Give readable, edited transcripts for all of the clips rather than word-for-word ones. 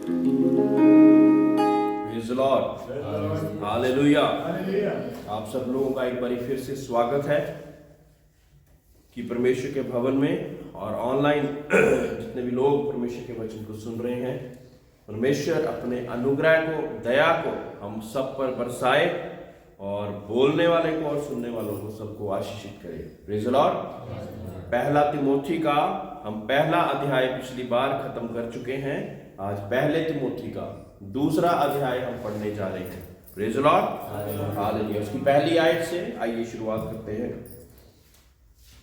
Praise the Lord, hallelujah. आप सब लोगों का एक बार फिर से स्वागत है कि परमेश्वर के भवन में और ऑनलाइन जितने भी लोग परमेश्वर के वचन को सुन रहे हैं, परमेश्वर अपने अनुग्रह को, दया को हम सब पर बरसाए और बोलने वाले को और सुनने वालों को सबको आशीषित करे। Praise the Lord. पहला तिमोथी का हम पहला अध्याय पिछली बार खत्म कर चुके हैं। आज पहले तिमोथी का दूसरा अध्याय हम पढ़ने जा रहे हैं। Praise the Lord, hallelujah. उसकी पहली आयत से आइए शुरुआत करते हैं।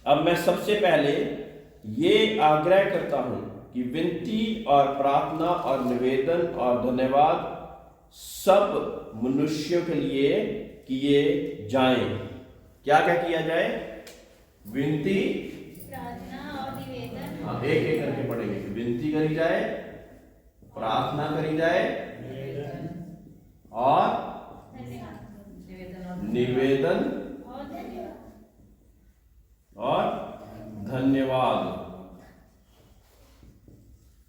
अब मैं सबसे पहले ये आग्रह करता हूं कि विनती और प्रार्थना और निवेदन और धन्यवाद सब मनुष्यों के लिए किए जाएं। क्या क्या किया जाए? विनती, प्रार्थना और निवेदन। हाँ, एक एक करके पढ़ेंगे। विनती करी जाए, प्रार्थना करी जाए और निवेदन और धन्यवाद।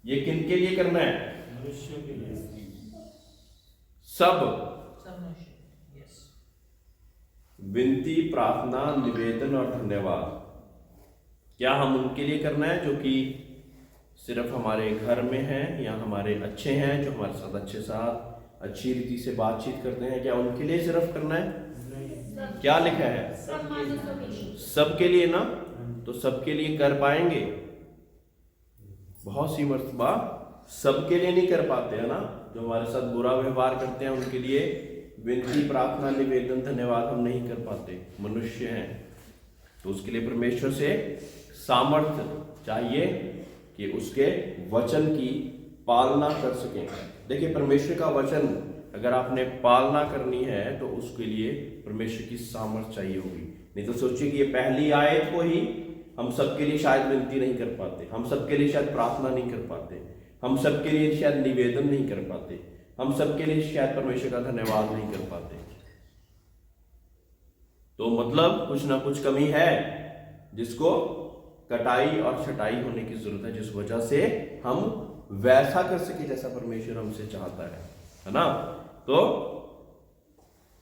ये किनके लिए करना है? मनुष्यों के लिए। सब विनती, प्रार्थना, निवेदन और धन्यवाद। क्या हम उनके लिए करना है जो कि सिर्फ हमारे घर में हैं या हमारे अच्छे हैं, जो हमारे साथ अच्छी रीति से बातचीत करते हैं? क्या उनके लिए सिर्फ करना है? क्या लिखा है? सबके लिए ना। तो सबके लिए कर पाएंगे? बहुत सी मर्तबा सबके लिए नहीं कर पाते हैं ना। जो हमारे साथ बुरा व्यवहार करते हैं उनके लिए विनती, प्रार्थना, निवेदन, धन्यवाद हम नहीं कर पाते। मनुष्य हैं तो उसके लिए परमेश्वर से सामर्थ्य चाहिए कि उसके वचन की पालना कर सकें। देखिए, परमेश्वर का वचन अगर आपने पालना करनी है तो उसके लिए परमेश्वर की सामर्थ्य चाहिए होगी। नहीं तो सोचिए कि ये पहली आयत को ही हम सबके लिए शायद विनती नहीं कर पाते, हम सबके लिए शायद प्रार्थना नहीं कर पाते, हम सबके लिए शायद निवेदन नहीं कर पाते, हम सबके लिए शायद परमेश्वर का धन्यवाद नहीं कर पाते। तो मतलब कुछ ना कुछ कमी है जिसको कटाई और छटाई होने की जरूरत है, जिस वजह से हम वैसा कर सके जैसा परमेश्वर हमसे चाहता है ना। तो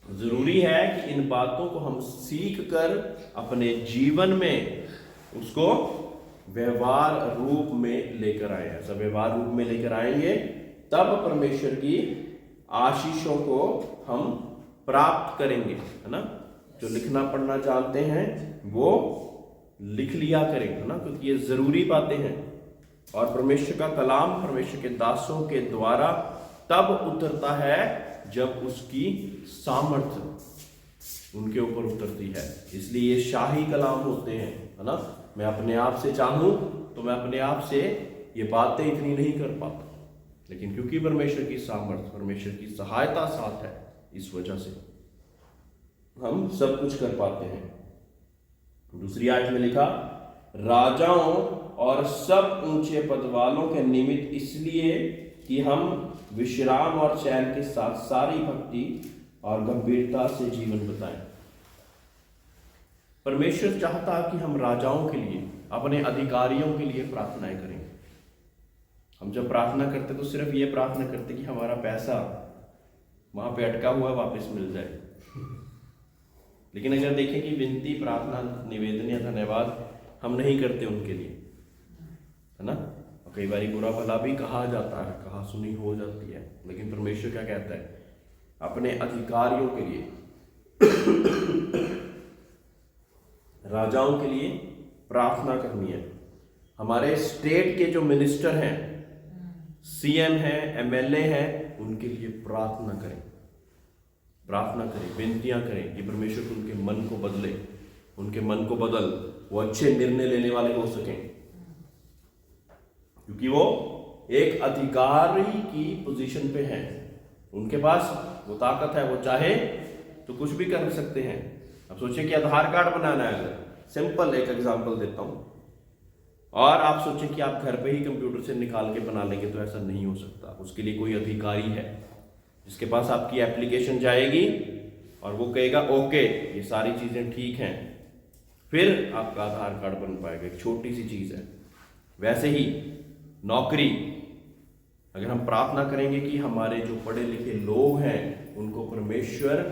जरूरी है कि इन बातों को हम सीख कर अपने जीवन में उसको व्यवहार रूप में लेकर आए। ऐसा व्यवहार रूप में लेकर आएंगे तब परमेश्वर की आशीषों को हम प्राप्त करेंगे, है ना। जो लिखना पढ़ना जानते हैं वो लिख लिया करें, है ना, क्योंकि ये जरूरी बातें हैं। और परमेश्वर का कलाम परमेश्वर के दासों के द्वारा तब उतरता है जब उसकी सामर्थ्य उनके ऊपर उतरती है। इसलिए ये शाही कलाम होते हैं, है ना। मैं अपने आप से चाहूं तो मैं अपने आप से ये बातें इतनी नहीं कर पाता, लेकिन क्योंकि परमेश्वर की सामर्थ्य, परमेश्वर की सहायता साथ है, इस वजह से हम सब कुछ कर पाते हैं। दूसरी आयत में लिखा, राजाओं और सब ऊंचे पद वालों के निमित्त इसलिए कि हम विश्राम और चैन के साथ सारी भक्ति और गंभीरता से जीवन बिताएं। परमेश्वर चाहता कि हम राजाओं के लिए, अपने अधिकारियों के लिए प्रार्थनाएं करें। हम जब प्रार्थना करते तो सिर्फ ये प्रार्थना करते कि हमारा पैसा वहां पे अटका हुआ वापस मिल जाए। लेकिन अगर देखें कि विनती, प्रार्थना, निवेदन या धन्यवाद हम नहीं करते उनके लिए, है ना। और कई बार बुरा भला भी कहा जाता है, कहा सुनी हो जाती है, लेकिन परमेश्वर क्या कहता है? अपने अधिकारियों के लिए राजाओं के लिए प्रार्थना करनी है। हमारे स्टेट के जो मिनिस्टर हैं, सीएम हैं, एमएलए हैं, उनके लिए प्रार्थना करें, विनतियां करें कि परमेश्वर उनके मन को बदले, उनके मन को बदल वो अच्छे निर्णय लेने वाले हो सकें, क्योंकि वो एक अधिकारी की पोजीशन पे हैं। उनके पास वो ताकत है, वो चाहे तो कुछ भी कर सकते हैं। अब सोचिए कि आधार कार्ड बनाना है, अगर सिंपल एक एग्जांपल देता हूं, और आप सोचें कि आप घर पे ही कंप्यूटर से निकाल के बना लेंगे, तो ऐसा नहीं हो सकता। उसके लिए कोई अधिकारी है जिसके पास आपकी एप्लीकेशन जाएगी और वो कहेगा ओके ये सारी चीजें ठीक हैं, फिर आपका आधार कार्ड बन पाएगा। एक छोटी सी चीज है। वैसे ही नौकरी, अगर हम प्रार्थना करेंगे कि हमारे जो पढ़े लिखे लोग हैं उनको परमेश्वर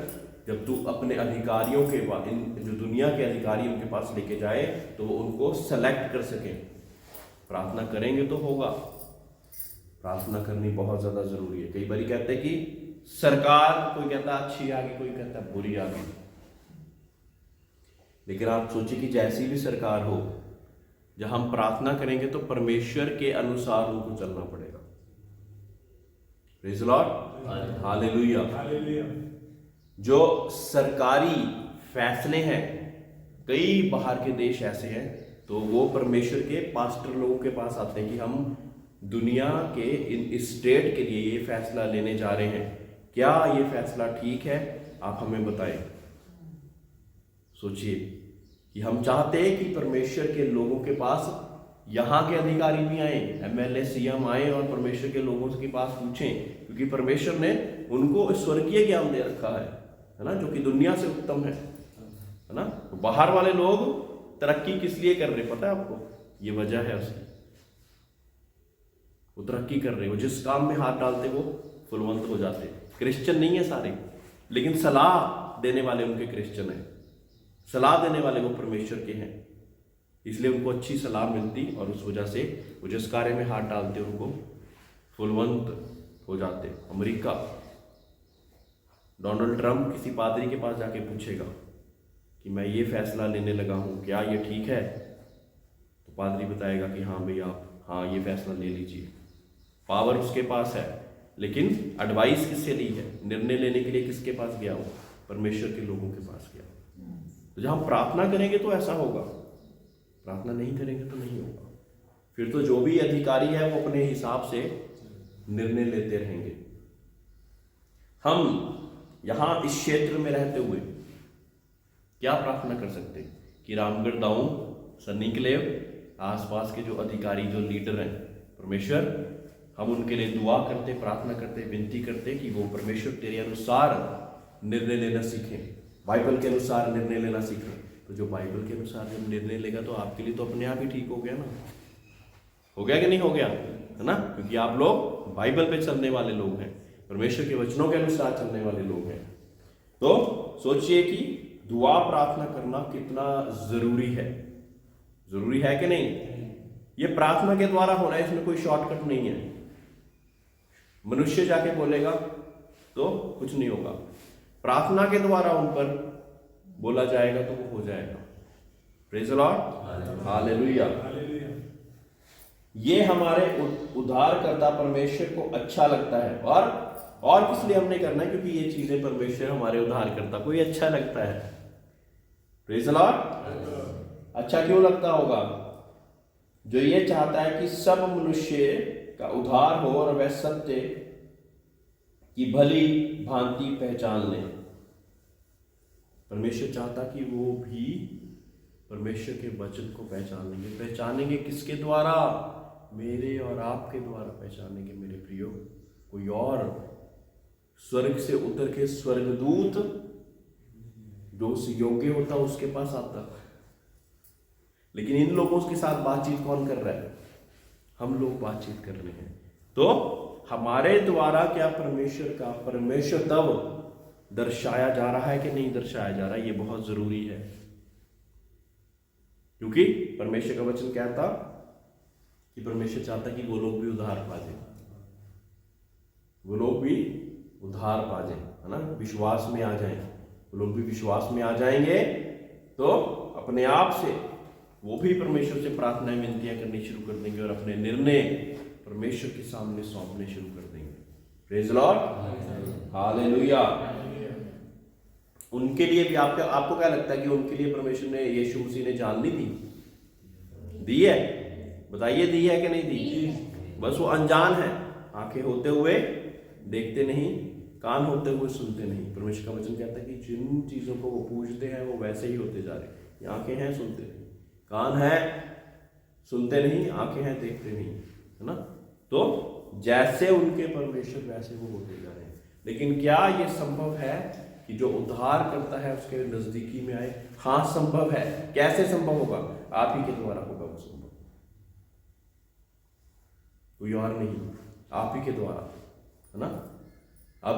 जब तू अपने अधिकारियों के पास, इन जो दुनिया के अधिकारी उनके पास लेके जाए तो वो उनको सेलेक्ट कर सके। प्रार्थना करेंगे तो होगा। प्रार्थना करनी बहुत ज्यादा जरूरी है। कई बार कहते हैं कि सरकार, कोई कहता है अच्छी आ गई, कोई कहता है बुरी आ गई, लेकिन आप सोचिए कि जैसी भी सरकार हो, जब हम प्रार्थना करेंगे तो परमेश्वर के अनुसार उनको चलना पड़ेगा। Praise the Lord, hallelujah. जो सरकारी फैसले हैं, कई बाहर के देश ऐसे हैं, तो वो परमेश्वर के पास्टर लोगों के पास आते हैं कि हम दुनिया के इन स्टेट के लिए ये फैसला लेने जा रहे हैं, क्या ये फैसला ठीक है, आप हमें बताएं। सोचिए कि हम चाहते हैं कि परमेश्वर के लोगों के पास यहाँ के अधिकारी भी आए, एमएलए सीएम आए और परमेश्वर के लोगों के पास पूछें, क्योंकि परमेश्वर ने उनको स्वर्गीय ज्ञान दे रखा है ना, जो कि दुनिया से उत्तम है ना। तो बाहर वाले लोग तरक्की किस लिए कर रहे पता है आपको? ये वजह है उसकी। वो तरक्की कर रहे, वो जिस काम में हाथ डालते वो फुलवंत हो जाते। क्रिश्चियन नहीं है सारे, लेकिन सलाह देने वाले उनके क्रिश्चियन है, सलाह देने वाले वो परमेश्वर के हैं, इसलिए उनको अच्छी सलाह मिलती और उस वजह से वो जिस कार्य में हाथ डालते उनको फुलवंत हो जाते। अमेरिका, डोनाल्ड ट्रंप किसी पादरी के पास जाके पूछेगा कि मैं ये फैसला लेने लगा हूँ, क्या ये ठीक है? तो पादरी बताएगा कि हाँ भाई आप हाँ ये फैसला ले लीजिए। पावर उसके पास है, लेकिन एडवाइस किससे ली है? निर्णय लेने के लिए किसके पास गया? वो परमेश्वर के लोगों के पास गया। तो जब हम प्रार्थना करेंगे तो ऐसा होगा, प्रार्थना नहीं करेंगे तो नहीं होगा। फिर तो जो भी अधिकारी है वो अपने हिसाब से निर्णय लेते रहेंगे। हम यहां इस क्षेत्र में रहते हुए क्या प्रार्थना कर सकते हैं कि रामगढ़, दाऊ, सन्निकलेव, आसपास के जो अधिकारी, जो लीडर हैं, परमेश्वर हम उनके लिए दुआ करते, प्रार्थना करते, विनती करते कि वो परमेश्वर तेरे अनुसार निर्णय लेना सीखें, बाइबल के अनुसार निर्णय लेना सीखें। तो जो बाइबल के अनुसार जब निर्णय लेगा तो आपके लिए तो अपने आप ही ठीक हो गया ना। हो गया कि नहीं हो गया? है ना, क्योंकि आप लोग बाइबल पे चलने वाले लोग हैं, परमेश्वर के वचनों के अनुसार चलने वाले लोग हैं। तो सोचिए कि दुआ प्रार्थना करना कितना जरूरी है। जरूरी है कि नहीं? ये प्रार्थना के द्वारा हो रहा है, इसमें कोई शॉर्टकट नहीं है। मनुष्य जाके बोलेगा तो कुछ नहीं होगा, प्रार्थना के द्वारा उन पर बोला जाएगा तो वो हो जाएगा। Praise the Lord, hallelujah. ये हमारे उद्धारकर्ता परमेश्वर को अच्छा लगता है, और किस लिए हमने करना है? क्योंकि ये चीजें परमेश्वर हमारे उद्धारकर्ता को ही अच्छा लगता है। Praise the Lord. अच्छा क्यों लगता होगा? जो ये चाहता है कि सब मनुष्य का उद्धार हो और वह सत्य की भली भांति पहचान ले। परमेश्वर चाहता कि वो भी परमेश्वर के वचन को पहचान लेंगे। पहचानेंगे किसके द्वारा? मेरे और आपके द्वारा पहचानेंगे मेरे प्रियो। कोई और स्वर्ग से उतर के स्वर्गदूत जो उस योग्य होता उसके पास आता, लेकिन इन लोगों के साथ बातचीत कौन कर रहा है? हम लोग बातचीत कर रहे हैं। तो हमारे द्वारा क्या परमेश्वर तब दर्शाया जा रहा है कि नहीं दर्शाया जा रहा है? ये बहुत जरूरी है, क्योंकि परमेश्वर का वचन कहता कि परमेश्वर चाहता कि वो लोग भी उद्धार पा जाए, वो लोग भी उद्धार पा जाए, है ना, विश्वास में आ जाएं। वो लोग भी विश्वास में आ जाएंगे तो अपने आप से वो भी परमेश्वर से प्रार्थनाएं, विनतियां करनी शुरू कर देंगे और अपने निर्णय परमेश्वर के सामने सौंपने शुरू कर देंगे। Praise the Lord, hallelujah. उनके लिए भी आपको क्या लगता है कि उनके लिए परमेश्वर ने, यीशु मसीह ने जान दी दी है? बताइए, दी है कि नहीं दी? बस वो अनजान है, आंखें होते हुए देखते नहीं, कान होते हुए सुनते नहीं। परमेश्वर का वचन कहता है कि जिन चीजों को वो पूजते हैं वो वैसे ही होते जा रहे। आंखें हैं, सुनते नहीं, कान है, सुनते नहीं, आंखें हैं, देखते नहीं, है ना। तो जैसे उनके परमेश्वर वैसे वो होते जा रहे हैं। लेकिन क्या ये संभव है कि जो उद्धार करता है उसके नजदीकी में आए? हाँ, संभव है। कैसे संभव होगा? आप ही के द्वारा होगा वो संभव, कोई और नहीं। आप ही के द्वारा, है ना। अब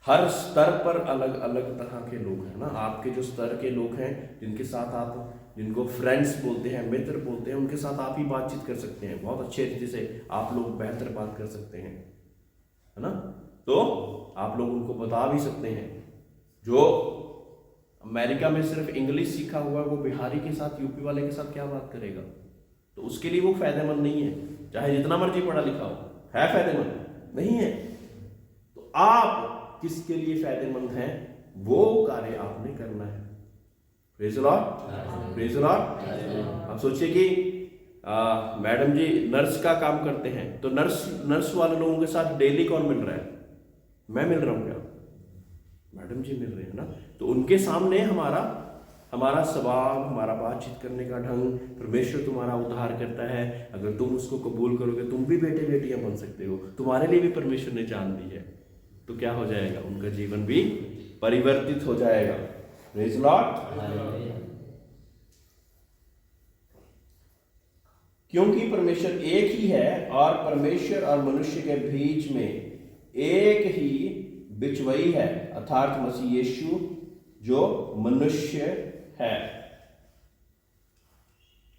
हर स्तर पर अलग अलग तरह के लोग हैं ना। आपके जो स्तर के लोग हैं, जिनके साथ आप, जिनको फ्रेंड्स बोलते हैं, मित्र बोलते हैं, उनके साथ आप ही बातचीत कर सकते हैं, बहुत अच्छे तरीके से आप लोग बेहतर बात कर सकते हैं, है ना। तो आप लोग उनको बता भी सकते हैं। जो अमेरिका में सिर्फ इंग्लिश सीखा हुआ है, वो बिहारी के साथ, यूपी वाले के साथ क्या बात करेगा? तो उसके लिए वो फायदेमंद नहीं है, चाहे जितना मर्जी पढ़ा लिखा हो। है फायदेमंद? नहीं है। तो आप किसके लिए फायदेमंद हैं, वो कार्य आपने करना है। Praise the Lord, praise the Lord. आप सोचिए कि मैडम जी नर्स का काम करते हैं, तो नर्स वाले लोगों के साथ डेली कौन मिल रहा है? मैं मिल रहा हूं क्या? मैडम जी मिल रहे हैं ना। तो उनके सामने हमारा स्वभाव, हमारा बातचीत करने का ढंग, परमेश्वर तुम्हारा उद्धार करता है। अगर तुम उसको कबूल करोगे, तुम भी बेटे बेटियां बन सकते हो, तुम्हारे लिए भी परमेश्वर ने जान दी है। तो क्या हो जाएगा? उनका जीवन भी परिवर्तित हो जाएगा। Praise the Lord. क्योंकि परमेश्वर एक ही है और परमेश्वर और मनुष्य के बीच में एक ही बिचवई है, अर्थात मसीह यीशु जो मनुष्य है,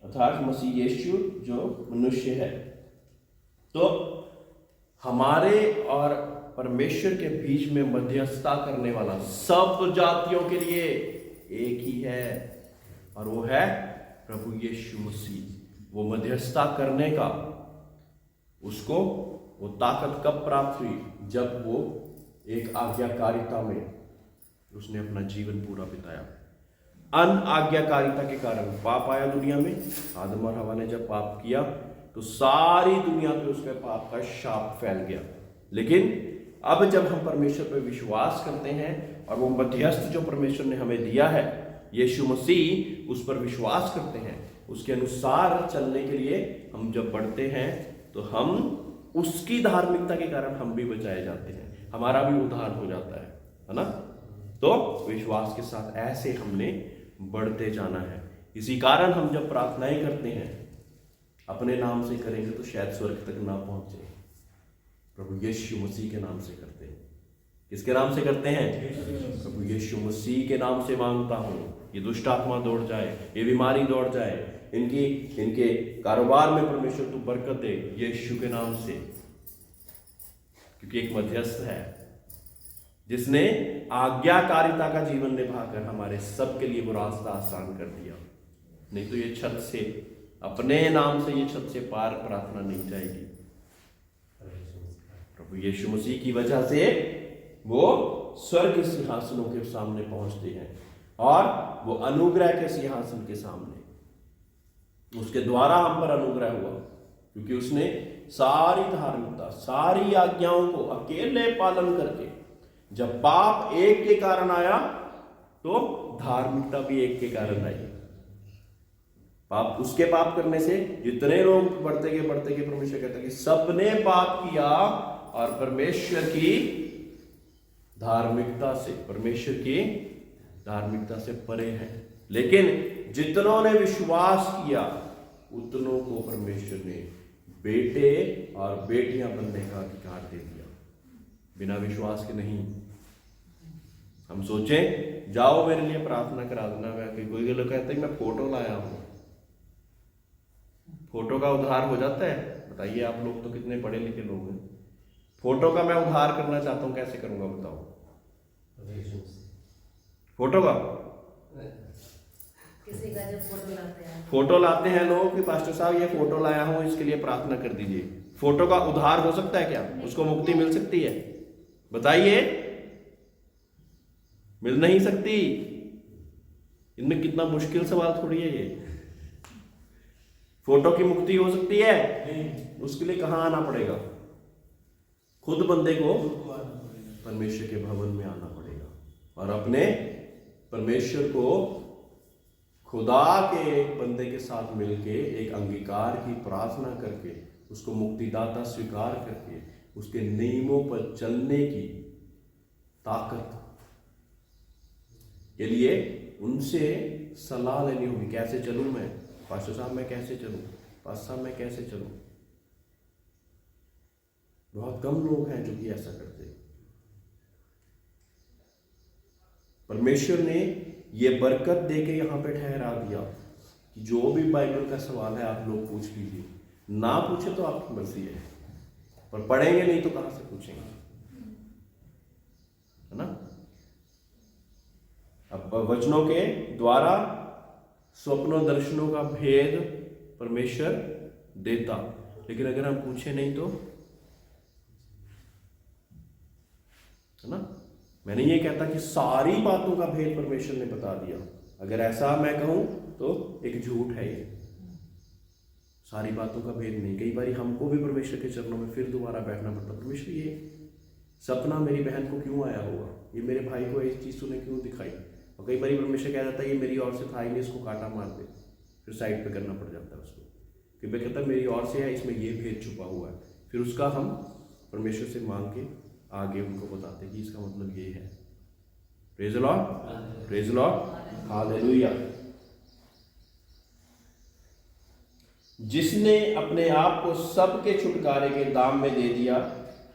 अर्थात मसीह यीशु जो मनुष्य है। तो हमारे और परमेश्वर के बीच में मध्यस्थता करने वाला सब जातियों के लिए एक ही है, और वो है प्रभु यीशु मसीह। वो मध्यस्थता करने का उसको वो ताकत कब प्राप्त हुई? जब वो एक आज्ञाकारिता में उसने अपना जीवन पूरा बिताया। अनआज्ञाकारिता के कारण पाप आया दुनिया में। आदम और हवा ने जब पाप किया तो सारी दुनिया पे उसके पाप का शाप फैल गया। लेकिन अब जब हम परमेश्वर पर विश्वास करते हैं और वो मध्यस्थ जो परमेश्वर ने हमें दिया है, यीशु मसीह, उस पर विश्वास करते हैं, उसके अनुसार चलने के लिए हम जब बढ़ते हैं, तो हम उसकी धार्मिकता के कारण हम भी बचाए जाते हैं, हमारा भी उद्धार हो जाता है ना। तो विश्वास के साथ ऐसे हमने बढ़ते जाना है। इसी कारण हम जब प्रार्थनाएं करते हैं, अपने नाम से करेंगे तो शायद स्वर्ग तक ना पहुंचे। प्रभु यीशु मसीह के नाम से करते हैं। किसके नाम से करते हैं? प्रभु यीशु मसीह के नाम से मांगता हूं, ये दुष्ट आत्मा दौड़ जाए, ये बीमारी दौड़ जाए, इनके कारोबार में परमेश्वर तू बरकत दे, यीशु के नाम से। क्योंकि एक मध्यस्थ है जिसने आज्ञाकारिता का जीवन निभाकर हमारे सबके लिए वो रास्ता आसान कर दिया। नहीं तो ये छत से, अपने नाम से ये छत से पार प्रार्थना नहीं जाएगी। प्रभु यीशु मसीह की वजह से वो स्वर्ग सिंहासनों के सामने पहुंचते हैं, और वो अनुग्रह के सिंहासन के सामने, उसके द्वारा हम पर अनुग्रह हुआ, क्योंकि उसने सारी धार्मिकता, सारी आज्ञाओं को अकेले पालन करके, जब पाप एक के कारण आया तो धार्मिकता भी एक के कारण आई। पाप, उसके पाप करने से जितने लोग बढ़ते गए परमेश्वर कहता है कि सबने पाप किया और परमेश्वर की धार्मिकता से, परमेश्वर की धार्मिकता से परे है। लेकिन जितनों ने विश्वास किया उतनों को परमेश्वर ने बेटे और बेटियां बनने का अधिकार दे दिया, बिना विश्वास के नहीं। हम सोचें जाओ मेरे लिए प्रार्थना करा देना, मैं कोई लोग कहते हैं मैं फोटो लाया हूं, फोटो का उद्धार हो जाता है? बताइए, आप लोग तो कितने पढ़े लिखे लोग हैं। फोटो का मैं उद्धार करना चाहता हूं, कैसे करूंगा बताओ? फोटो का किसी का जब फोटो लाते हैं लोग कि पास्टर साहब ये फोटो लाया हूं, इसके लिए प्रार्थना कर दीजिए। फोटो का उद्धार हो सकता है क्या? उसको मुक्ति मिल सकती है? बताइए, मिल नहीं सकती। इनमें कितना मुश्किल सवाल थोड़ी है ये। फोटो की मुक्ति हो सकती है? उसके लिए कहां आना पड़ेगा? खुद बंदे को परमेश्वर के भवन में आना पड़ेगा और अपने परमेश्वर को खुदा के एक बंदे के साथ मिलके एक अंगीकार की प्रार्थना करके, उसको मुक्तिदाता स्वीकार करके, उसके नियमों पर चलने की ताकत के लिए उनसे सलाह लेनी होगी। कैसे चलूं मैं? पास्टर साहब मैं कैसे चलूं? पास्टर साहब मैं कैसे चलूं? बहुत कम लोग हैं जो कि ऐसा करते। परमेश्वर ने ये बरकत दे के यहाँ पे ठहरा दिया कि जो भी बाइबल का सवाल है आप लोग पूछ लीजिए, ना पूछे तो आपकी मर्जी है, पर पढ़ेंगे नहीं तो कहां से पूछेंगे, है ना। अब वचनों के द्वारा स्वप्नों दर्शनों का भेद परमेश्वर देता, लेकिन अगर हम पूछे नहीं तो, है ना। मैंने ये कहता कि सारी बातों का भेद परमेश्वर ने बता दिया, अगर ऐसा मैं कहूं तो एक झूठ है ये। सारी बातों का भेद नहीं, कई बार हमको भी परमेश्वर के चरणों में फिर दोबारा बैठना पड़ता, परमेश्वर ये सपना मेरी बहन को क्यों आया होगा, ये मेरे भाई को एक चीज तूने क्यों दिखाई। और कई बार परमेश्वर कह जाता है ये मेरी ओर से था ही नहीं, इसको काटा मार दे, फिर साइड पे करना पड़ जाता है उसको, कि मैं कहता मेरी ओर से है, इसमें ये भेद छुपा हुआ है, फिर उसका हम परमेश्वर से मांग के आगे उनको बताते कि इसका मतलब ये है। Praise the Lord, praise the Lord, hallelujah. जिसने अपने आप को सबके छुटकारे के दाम में दे दिया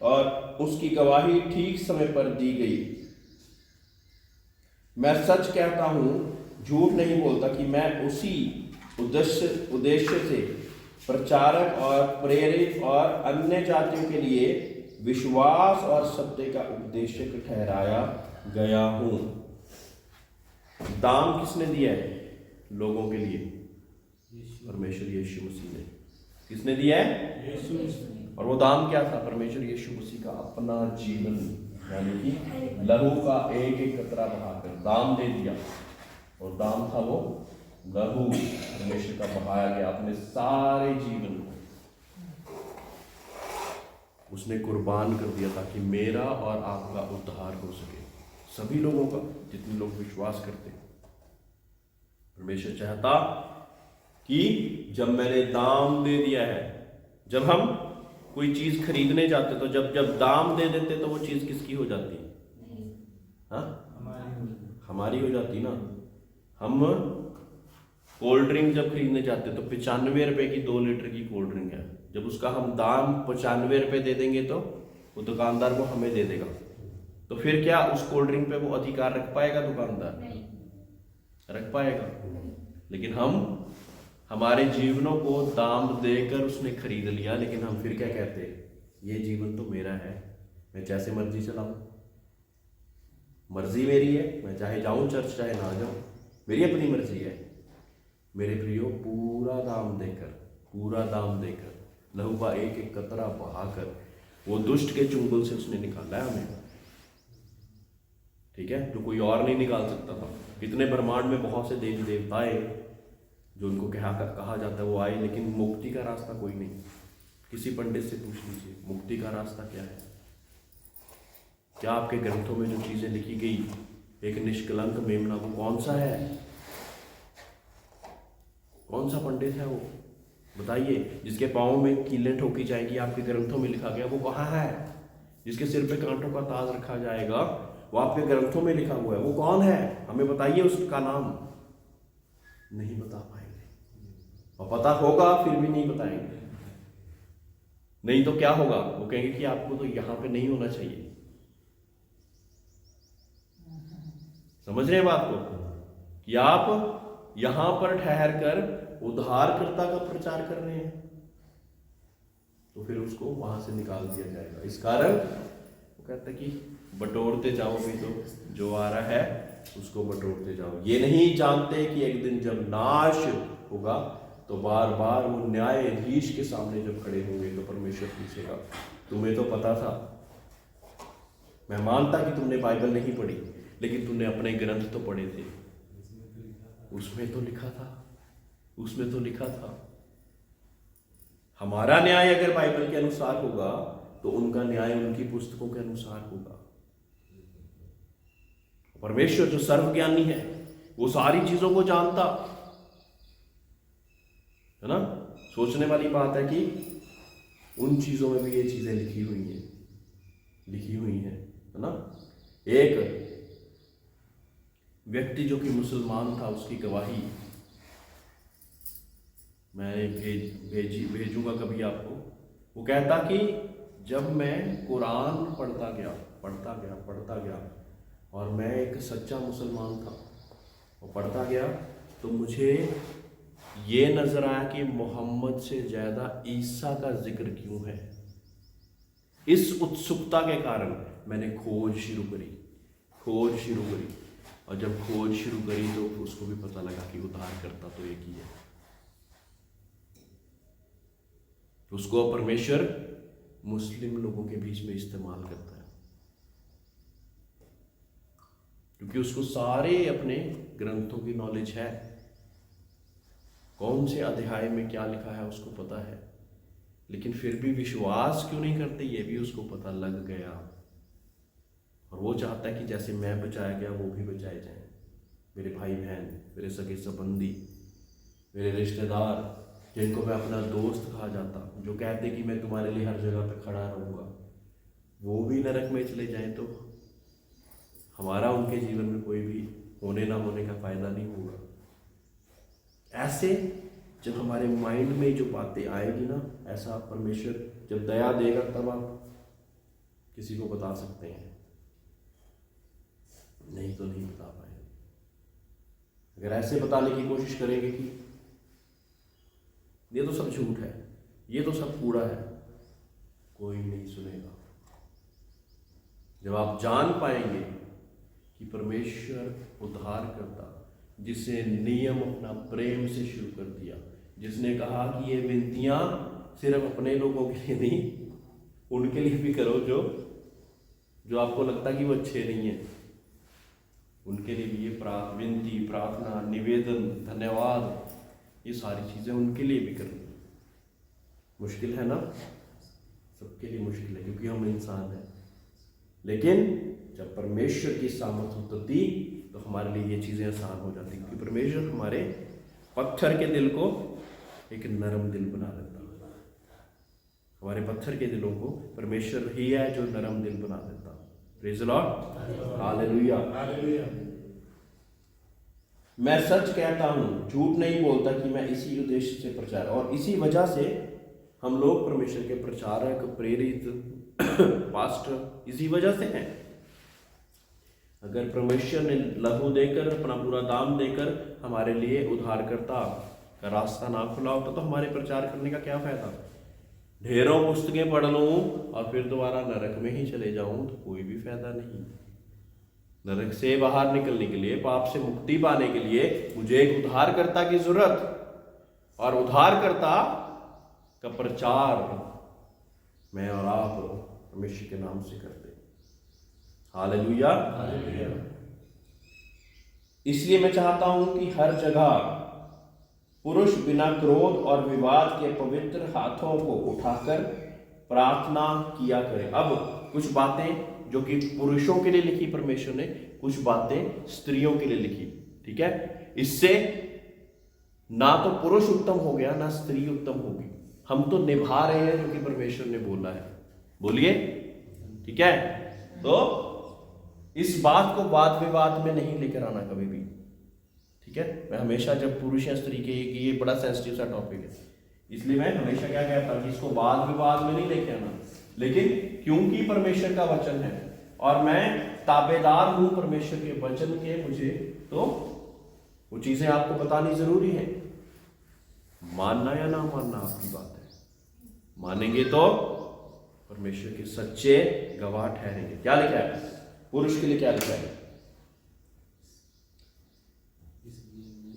और उसकी गवाही ठीक समय पर दी गई। मैं सच कहता हूं, झूठ नहीं बोलता, कि मैं उसी उद्देश्य से प्रचारक और प्रेरित और अन्य जातियों के लिए विश्वास और सत्य का उपदेशक ठहराया गया हूं। दाम किसने दिया है लोगों के लिए? परमेश्वर यीशु मसीह ने। किसने दिया है? और वो दाम क्या था? परमेश्वर यीशु मसीह का अपना जीवन, यानी कि लहू का एक एक कतरा बहाकर दाम दे दिया। और दाम था वो लहू परमेश्वर का बहाया गया, अपने सारे जीवन को उसने कुर्बान कर दिया ताकि मेरा और आपका उद्धार हो सके, सभी लोगों का, जितने लोग विश्वास करते। परमेश्वर चाहता कि जब मैंने दाम दे दिया है, जब हम कोई चीज खरीदने जाते तो जब जब दाम दे देते तो वो चीज किसकी हो जाती? हाँ, हमारी हो जाती ना। हम कोल्ड ड्रिंक जब खरीदने जाते तो 95 रुपए की 2 लीटर की कोल्ड ड्रिंक है, जब उसका हम दाम 95 रुपए दे देंगे तो वो दुकानदार को हमें दे देगा, तो फिर क्या उस कोल्ड ड्रिंक पे वो अधिकार रख पाएगा दुकानदार? रख पाएगा। लेकिन हम हमारे जीवनों को दाम देकर उसने खरीद लिया, लेकिन हम फिर क्या कहते हैं? ये जीवन तो मेरा है, मैं जैसे मर्जी चलाऊं, मर्जी मेरी है, मैं चाहे जाऊं चर्च चाहे ना जाऊं, मेरी अपनी मर्जी है। मेरे प्रियो, पूरा दाम देकर लहू का एक एक कतरा बहाकर वो दुष्ट के चुंगल से उसने निकाला है हमें, ठीक है, जो कोई और नहीं निकाल सकता था। इतने ब्रह्मांड में बहुत से देवी देवता आए जो उनको कहा जाता है वो आए, लेकिन मुक्ति का रास्ता कोई नहीं। किसी पंडित से पूछ लीजिए मुक्ति का रास्ता क्या है? क्या आपके ग्रंथों में जो चीजें लिखी गई, एक निष्कलंक मेमना, वो कौन सा है? कौन सा पंडित है वो? बताइए। जिसके पाँव में कीलें ठोकी जाएंगी, आपके ग्रंथों में लिखा गया, वो कहाँ है? जिसके सिर पे कांटों का ताज रखा जाएगा, वो आपके ग्रंथों में लिखा हुआ है, वो कौन है? हमें बताइए उसका नाम। नहीं बता पाएंगे, और पता होगा फिर भी नहीं बताएंगे। नहीं तो क्या होगा? वो कहेंगे कि आपको तो यहां पे नहीं होना चाहिए। समझ रहे हैं बात को? कि आप यहां पर ठहर कर उद्धारकर्ता का प्रचार कर रहे हैं, तो फिर उसको वहां से निकाल दिया जाएगा। इस कारण वो कहता है कि बटोरते जाओ, भी तो जो आ रहा है उसको बटोरते जाओ। ये नहीं जानते कि एक दिन जब नाश होगा तो बार बार वो न्यायाधीश के सामने जब खड़े होंगे तो परमेश्वर पूछेगा, तुम्हें तो पता था। मैं मानता कि तुमने बाइबल नहीं पढ़ी, लेकिन तुमने अपने ग्रंथ तो पढ़े थे, उसमें तो लिखा था, उसमें तो लिखा था। हमारा न्याय अगर बाइबल के अनुसार होगा तो उनका न्याय उनकी पुस्तकों के अनुसार होगा। परमेश्वर जो सर्वज्ञानी है, वो सारी चीजों को जानता है ना। सोचने वाली बात है कि उन चीजों में भी ये चीजें लिखी हुई हैं, है ना। एक व्यक्ति जो कि मुसलमान था, उसकी गवाही मैं भेजूंगा कभी आपको। वो कहता कि जब मैं कुरान पढ़ता गया और मैं एक सच्चा मुसलमान था और पढ़ता गया, तो मुझे ये नजर आया कि मोहम्मद से ज़्यादा ईसा का जिक्र क्यों है। इस उत्सुकता के कारण मैंने खोज शुरू करी और जब खोज शुरू करी तो उसको भी पता लगा कि उद्धारकर्ता तो एक ही है। उसको परमेश्वर मुस्लिम लोगों के बीच में इस्तेमाल करता है, क्योंकि उसको सारे अपने ग्रंथों की नॉलेज है। कौन से अध्याय में क्या लिखा है उसको पता है, लेकिन फिर भी विश्वास क्यों नहीं करते ये भी उसको पता लग गया। और वो चाहता है कि जैसे मैं बचाया गया वो भी बचाए जाएं। मेरे भाई बहन, मेरे सगे संबंधी, मेरे रिश्तेदार, जिनको मैं अपना दोस्त कहा जाता, जो कहते कि मैं तुम्हारे लिए हर जगह पे खड़ा रहूँगा, वो भी नरक में चले जाएं तो हमारा उनके जीवन में कोई भी होने ना होने का फायदा नहीं होगा। ऐसे जब हमारे माइंड में जो बातें आएगी ना, ऐसा परमेश्वर जब दया देगा तब आप किसी को बता सकते हैं, नहीं तो नहीं बता पाएंगे। अगर ऐसे बताने की कोशिश करेंगे कि ये तो सब झूठ है, ये तो सब कूड़ा है, कोई नहीं सुनेगा। जब आप जान पाएंगे कि परमेश्वर उद्धार करता, जिसने नियम अपना प्रेम से शुरू कर दिया, जिसने कहा कि ये विनतियां सिर्फ अपने लोगों के लिए नहीं, उनके लिए भी करो जो आपको लगता कि वो अच्छे नहीं है, उनके लिए भी ये विनती, प्रार्थना, निवेदन, धन्यवाद, ये सारी चीजें उनके लिए भी करनी। मुश्किल है ना, सबके लिए मुश्किल है क्योंकि हम इंसान हैं, लेकिन जब परमेश्वर की सामर्थ उतरती तो हमारे लिए ये चीजें आसान हो जाती, क्योंकि परमेश्वर हमारे पत्थर के दिल को एक नरम दिल बना देता है। हमारे पत्थर के दिलों को परमेश्वर ही है जो नरम दिल बना देता। Praise the Lord, hallelujah. मैं सच कहता हूं, झूठ नहीं बोलता कि मैं इसी उद्देश्य से प्रचार, और इसी वजह से हम लोग परमेश्वर के प्रचारक, प्रेरित, पास्टर इसी वजह से हैं। अगर परमेश्वर ने लहू देकर, अपना पूरा दाम देकर हमारे लिए उद्धारकर्ता का रास्ता ना खुला होता तो हमारे प्रचार करने का क्या फायदा। ढेरों पुस्तकें पढ़ लूं और फिर दोबारा नरक में ही चले जाऊं तो कोई भी फायदा नहीं। नरक से बाहर निकलने के लिए, पाप से मुक्ति पाने के लिए मुझे एक उद्धारकर्ता की जरूरत, और उद्धारकर्ता का प्रचार मैं और आप परमेश्वर के नाम से करते। हालेलुया। इसलिए मैं चाहता हूं कि हर जगह पुरुष बिना क्रोध और विवाद के पवित्र हाथों को उठाकर प्रार्थना किया करें। अब कुछ बातें जो कि पुरुषों के लिए लिखी परमेश्वर ने, कुछ बातें स्त्रियों के लिए लिखी, ठीक है। इससे ना तो पुरुष उत्तम हो गया ना स्त्री उत्तम होगी, हम तो निभा रहे हैं जो कि परमेश्वर ने बोला है। बोलिए, ठीक है। तो इस बात को वाद विवाद में नहीं लेकर आना कभी भी, ठीक है। मैं हमेशा, जब पुरुष या स्त्री के ये बड़ा सेंसिटिव सा टॉपिक है, इसलिए मैं हमेशा क्या कहता हूं कि इसको वाद विवाद में नहीं लेके आना। लेकिन क्योंकि परमेश्वर का वचन है और मैं ताबेदार हूं परमेश्वर के वचन के, मुझे तो वो चीजें आपको बतानी जरूरी है। मानना या ना मानना आपकी बात है, मानेंगे तो परमेश्वर के सच्चे गवाह ठहरेंगे। क्या लिखा है पुरुष के लिए, क्या लिखा है?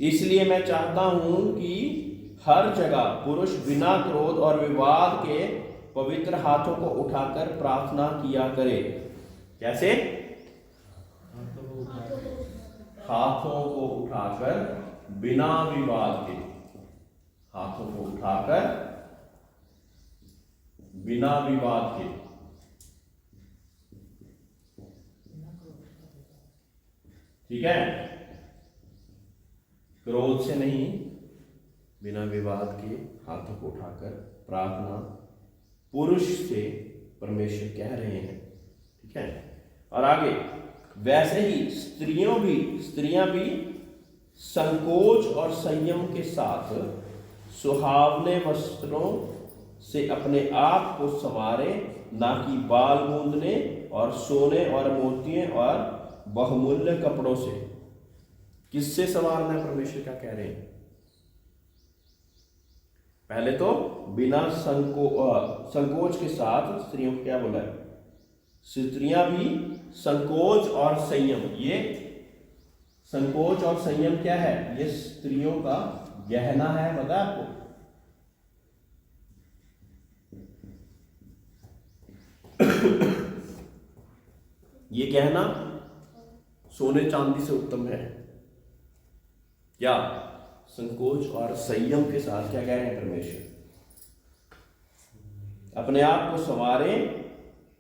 इसलिए मैं चाहता हूं कि हर जगह पुरुष बिना क्रोध और विवाद के पवित्र हाथों को उठाकर प्रार्थना किया करे। कैसे? हाथों को उठाकर बिना विवाद के, हाथों को उठाकर बिना विवाद के, ठीक है। क्रोध से नहीं, बिना विवाद के हाथों को उठाकर प्रार्थना पुरुष से परमेश्वर कह रहे हैं, ठीक है। और आगे, वैसे ही स्त्रियां भी संकोच और संयम के साथ सुहावने वस्त्रों से अपने आप को संवारे ना कि बाल गूंदने और सोने और मोतियों और बहुमूल्य कपड़ों से। किससे संवारना है? परमेश्वर क्या कह रहे हैं? पहले तो बिना संकोच के साथ स्त्रियों को क्या बोला है? स्त्रियां भी संकोच और संयम। ये संकोच और संयम क्या है? ये स्त्रियों का गहना है। पता है आपको? ये गहना सोने चांदी से उत्तम है। क्या? संकोच और संयम के साथ क्या कह रहे हैं परमेश्वर? अपने आप को संवारे,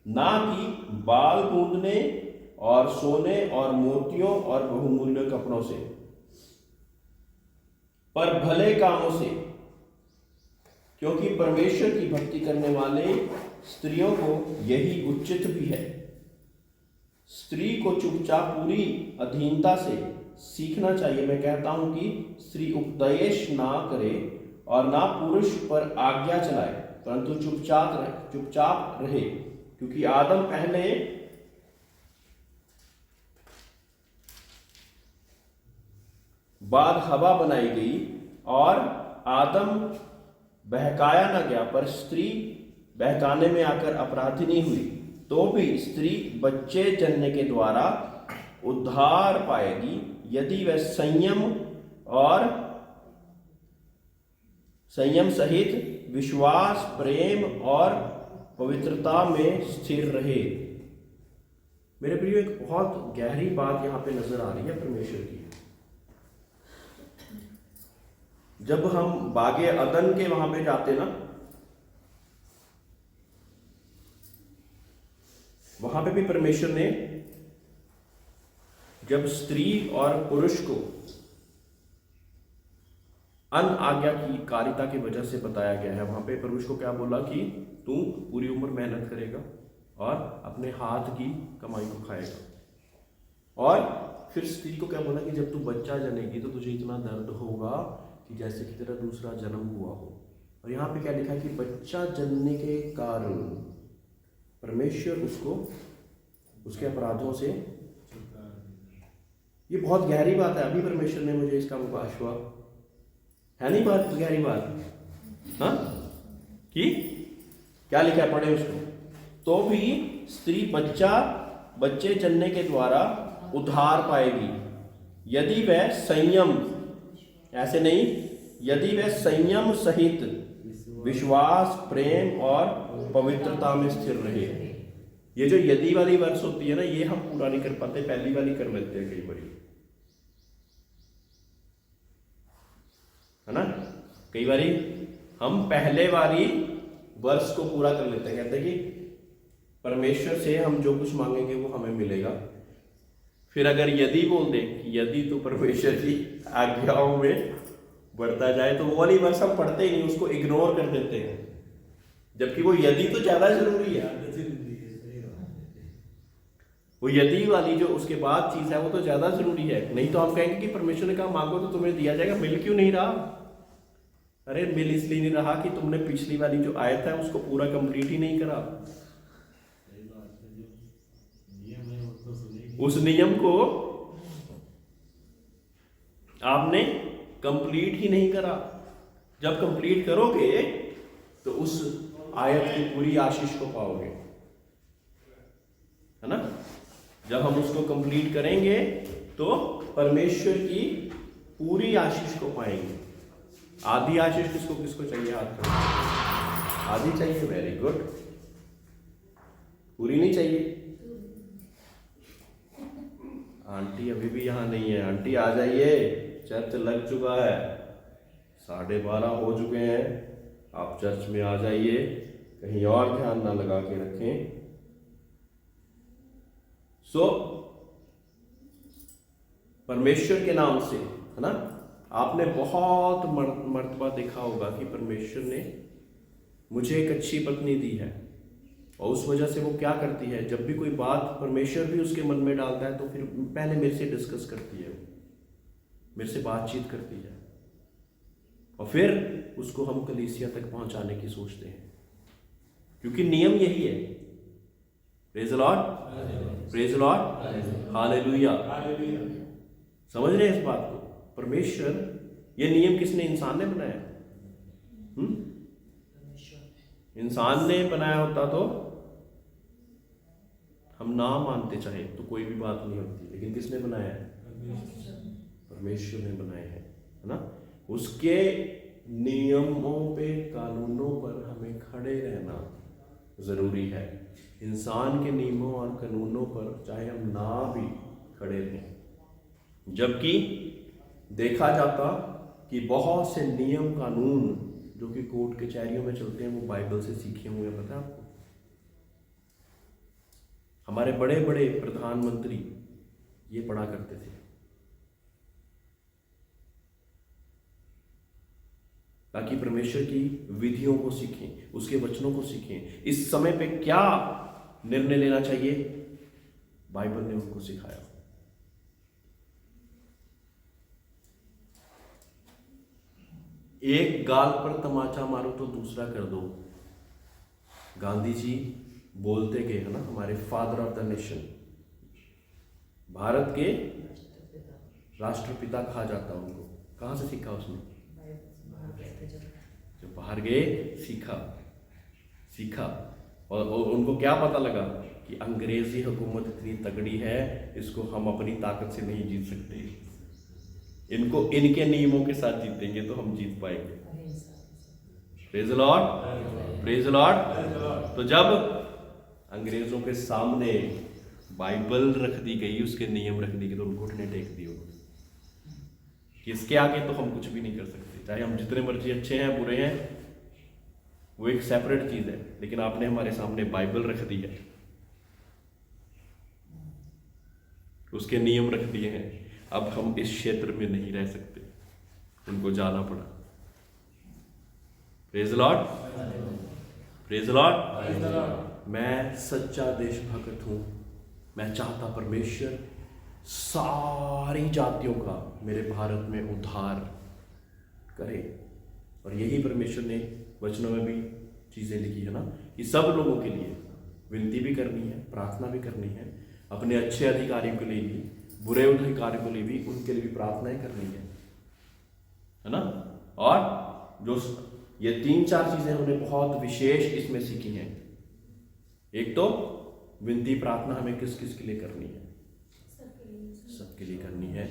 ना कि बाल गूंदने और सोने और मोतियों और बहुमूल्य कपड़ों से, पर भले कामों से। क्योंकि परमेश्वर की भक्ति करने वाले स्त्रियों को यही उचित भी है। स्त्री को चुपचाप पूरी अधीनता से सीखना चाहिए। मैं कहता हूं कि स्त्री उपदेश ना करे और ना पुरुष पर आज्ञा चलाए, परंतु चुपचाप रहे। क्योंकि आदम पहले बाद हवा बनाई गई और आदम बहकाया न गया, पर स्त्री बहकाने में आकर अपराधिनी हुई। तो भी स्त्री बच्चे जन्ने के द्वारा उद्धार पाएगी, यदि वह संयम सहित विश्वास, प्रेम और पवित्रता में स्थिर रहे। मेरे प्रियो, एक बहुत गहरी बात यहां पे नजर आ रही है परमेश्वर की। जब हम बागे अदन के वहां पे जाते ना, वहां पे भी परमेश्वर ने जब स्त्री और पुरुष को अन आज्ञा की कारिता की वजह से बताया गया है, वहां पे पुरुष को क्या बोला कि तू पूरी उम्र मेहनत करेगा और अपने हाथ की कमाई को खाएगा। और फिर स्त्री को क्या बोला कि जब तू बच्चा जनेगी तो तुझे इतना दर्द होगा कि जैसे कि तेरा दूसरा जन्म हुआ हो। और यहाँ पे क्या लिखा है कि बच्चा जनने के कारण परमेश्वर उसको उसके अपराधों से। ये बहुत गहरी बात है। अभी परमेश्वर ने मुझे इसका अवकाश हुआ है, नहीं बात गहरी बात? हाँ, कि क्या लिखा है? पढ़े उसको। तो भी स्त्री बच्चे जनने के द्वारा उद्धार पाएगी, यदि वह संयम, ऐसे नहीं, यदि वह संयम सहित विश्वास, प्रेम और पवित्रता में स्थिर रहे। ये जो यदि वाली वर्ष होती है ना, ये हम पूरा नहीं कर पाते, पहली वाली कर लेते हैं कई बारी, है ना? कई बारी हम पहले वाली वर्ष को पूरा कर लेते हैं, कहते हैं कि परमेश्वर से हम जो कुछ मांगेंगे वो हमें मिलेगा। फिर अगर यदि बोल दे कि यदि तो परमेश्वर की आज्ञाओं में बढ़ता जाए, तो वो वाली वर्ष हम पढ़ते ही नहीं, उसको इग्नोर कर देते हैं, जबकि वो यदि तो ज्यादा जरूरी है। वो यदि वाली जो उसके बाद चीज है वो तो ज्यादा जरूरी है। नहीं तो हम कहेंगे कि परमेश्वर ने कहा मांगो तो तुम्हें दिया जाएगा। मिल क्यों नहीं रहा? अरे मिल इसलिए नहीं रहा कि तुमने पिछली वाली जो आयत है उसको पूरा कंप्लीट ही नहीं करा। उस नियम को आपने कंप्लीट ही नहीं करा। जब कंप्लीट करोगे तो उस आयत की पूरी आशीष को पाओगे, है ना? जब हम उसको कंप्लीट करेंगे तो परमेश्वर की पूरी आशीष को पाएंगे। आधी आशीष किसको किसको चाहिए? हाथ पर आधी चाहिए, वेरी गुड। पूरी नहीं चाहिए? आंटी अभी भी यहाँ नहीं है। आंटी आ जाइए, चर्च लग चुका है, 12:30 हो चुके हैं। आप चर्च में आ जाइए, कहीं और ध्यान ना लगा के रखें। परमेश्वर के नाम से, है ना? आपने बहुत मर्तबा देखा होगा कि परमेश्वर ने मुझे एक अच्छी पत्नी दी है, और उस वजह से वो क्या करती है, जब भी कोई बात परमेश्वर भी उसके मन में डालता है तो फिर पहले मेरे से डिस्कस करती है, मेरे से बातचीत करती है, और फिर उसको हम कलीसिया तक पहुंचाने की सोचते हैं। क्योंकि नियम यही है praise Lord, praise Lord, hallelujah. समझ रहे हैं इस बात को? परमेश्वर, ये नियम किसने? इंसान ने बनाया। इंसान ने बनाया होता तो हम ना मानते चाहे तो कोई भी बात नहीं होती, लेकिन किसने बनाया है? परमेश्वर ने बनाया है ना? उसके नियमों पे, कानूनों पर हमें खड़े रहना जरूरी है। इंसान के नियमों और कानूनों पर चाहे हम ना भी खड़े रहें, जबकि देखा जाता कि बहुत से नियम कानून जो कि कोर्ट कचहरियों में चलते हैं वो बाइबल से सीखे हुए हैं। पता है आपको? हमारे बड़े बड़े प्रधानमंत्री ये पढ़ा करते थे ताकि परमेश्वर की विधियों को सीखें, उसके वचनों को सीखें। इस समय पे क्या निर्णय लेना चाहिए, बाइबल ने उनको सिखाया। एक गाल पर तमाचा मारो तो दूसरा कर दो। गांधी जी बोलते गए, है ना, हमारे father of the nation, Bharat के राष्ट्रपिता कहा जाता उनको। कहां से सीखा उसने? जब बाहर गए सीखा। और उनको क्या पता लगा कि अंग्रेजी हुकूमत इतनी तगड़ी है, इसको हम अपनी ताकत से नहीं जीत सकते, इनको इनके नियमों के साथ जीतेंगे तो हम जीत पाएंगे। Praise the Lord, praise the Lord. तो जब अंग्रेजों के सामने बाइबल रख दी गई, उसके नियम रख दी गई, तो उनको घुटने टेक दिए उन्होंने। इसके आगे तो हम कुछ भी नहीं कर सकते, चाहे हम जितने मर्जी अच्छे हैं बुरे हैं, वो एक सेपरेट चीज है। लेकिन आपने हमारे सामने बाइबल रख दी है, उसके नियम रख दिए हैं, अब हम इस क्षेत्र में नहीं रह सकते, उनको जाना पड़ा। Praise the Lord, praise the Lord. मैं सच्चा देशभक्त हूं। मैं चाहता परमेश्वर सारी जातियों का मेरे भारत में उद्धार करे, और यही परमेश्वर ने वचनों में भी चीजें लिखी है ना, कि सब लोगों के लिए विनती भी करनी है, प्रार्थना भी करनी है, अपने अच्छे अधिकारियों के लिए भी, बुरे अधिकारियों के लिए भी, उनके लिए भी प्रार्थनाएं करनी है ना। और जो ये 3-4 चीजें हमने बहुत विशेष इसमें सीखी हैं। एक तो विनती प्रार्थना हमें किस किस के लिए करनी है? सबके लिए करनी है।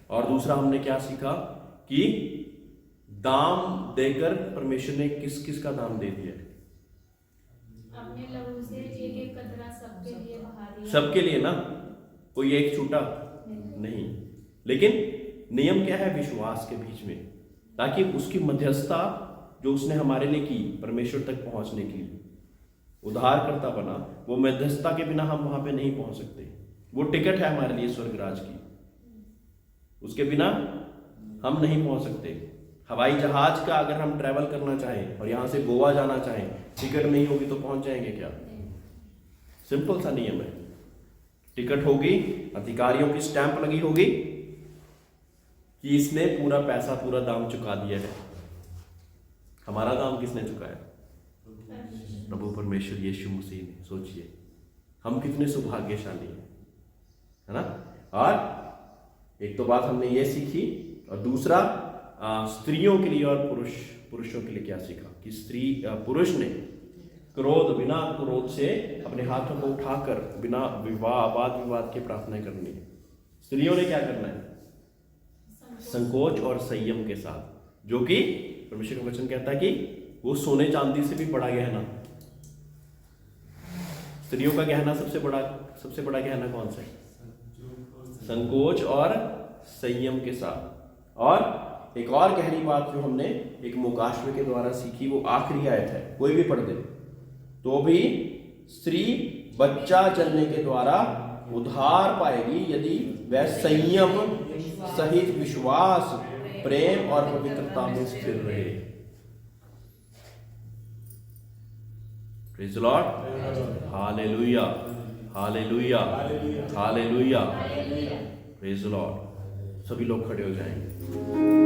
और दूसरा हमने क्या सीखा कि दाम देकर परमेश्वर ने किस किस का दाम दे दिया है? अपने लहू से एक कतरा सबके लिए बहा दिया। सबके लिए ना, कोई एक छूटा नहीं। लेकिन नियम क्या है? विश्वास के बीच में, ताकि उसकी मध्यस्थता जो उसने हमारे लिए की, परमेश्वर तक पहुंचने के लिए उद्धारकर्ता बना, वो मध्यस्थता के बिना हम वहां पे नहीं पहुंच सकते। वो टिकट है हमारे लिए स्वर्गराज की, उसके बिना हम नहीं पहुंच सकते। हवाई जहाज का अगर हम ट्रैवल करना चाहें और यहां से गोवा जाना चाहें, टिकट नहीं होगी तो पहुंच जाएंगे क्या? सिंपल सा नियम है। टिकट होगी, अधिकारियों की स्टैंप लगी होगी कि इसने पूरा पैसा, पूरा दाम चुका दिया है। हमारा दाम किसने चुकाया? प्रभु परमेश्वर यीशु मसीह ने। सोचिए हम कितने सौभाग्यशाली हैं, है ना। और एक तो बात हमने ये सीखी, और दूसरा स्त्रियों के लिए और पुरुषों के लिए क्या सीखा कि पुरुष ने बिना क्रोध से अपने हाथों को उठाकर बिना वाद विवाद के प्रार्थना करनी है। स्त्रियों ने क्या करना है? संकोच और संयम के साथ, जो कि परमेश्वर का वचन कहता है कि वो सोने चांदी से भी बड़ा गहना। स्त्रियों का गहना सबसे बड़ा गहना कौन सा है? संकोच और संयम के साथ। और एक और गहरी बात जो हमने एक मुकाशवे के द्वारा सीखी, वो आखिरी आयत है, कोई भी पढ़ दे। तो भी स्त्री बच्चा जन्ने के द्वारा उद्धार पाएगी यदि वह संयम सहित विश्वास, प्रेम और पवित्रता में स्थिर रहे। Praise the Lord, hallelujah, hallelujah, hallelujah, praise the Lord. सभी लोग खड़े हो जाएंगे।